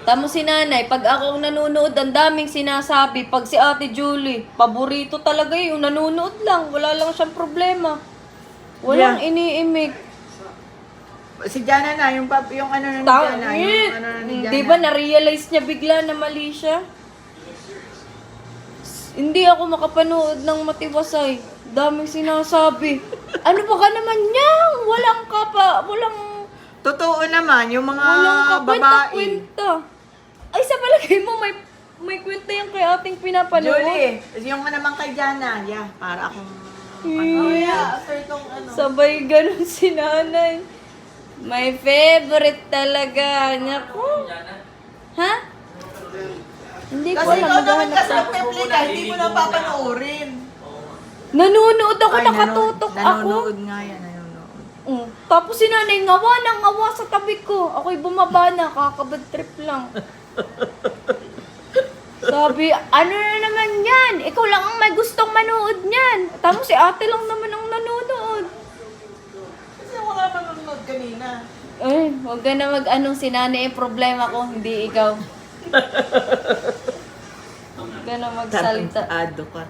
Tamo si nanay, pag ako ang nanonood, ang daming sinasabi. Pag si ate Julie, paborito talaga yung nanonood lang. Wala lang siyang problema. Walang iniimik. Si Jana na, yung ano na ni Jana, yung ano na ni Jana. Di ba na-realize niya bigla na mali siya? Hindi ako makapanood ng matiwasay. Daming sinasabi. Ano ba ka naman yan? Walang Totoo naman, yung mga babae. kwenta-kwenta. Ay, sa palagay mo, may kwenta yung kay ating pinapanood. Julie, yung naman kay Jana, para akong... after tong ano. Sabay ganun si nanay. My favorite talaga. Naku. Ha? Hindi ko Kasi alam. ikaw naman Maghahanap kasi ako. nagpe-play ka, hindi mo na papanoorin. Nanonood ako, Ay, nakatutok ako. Nanonood nga yan, nanonood. Tapos si nanay ngawa ng ngawa sa tabi ko. Ako'y bumaba na, kakabad trip lang. Sabi, ano na naman yan? Ikaw lang ang may gustong manood niyan. Tapos si ate lang naman ang nanonood. Kasi wala pa nanonood kanina. Ay, huwag ka na mag-anong si nanay. Problema ko, hindi ikaw. Huwag ka na magsalita. Tarantado ka.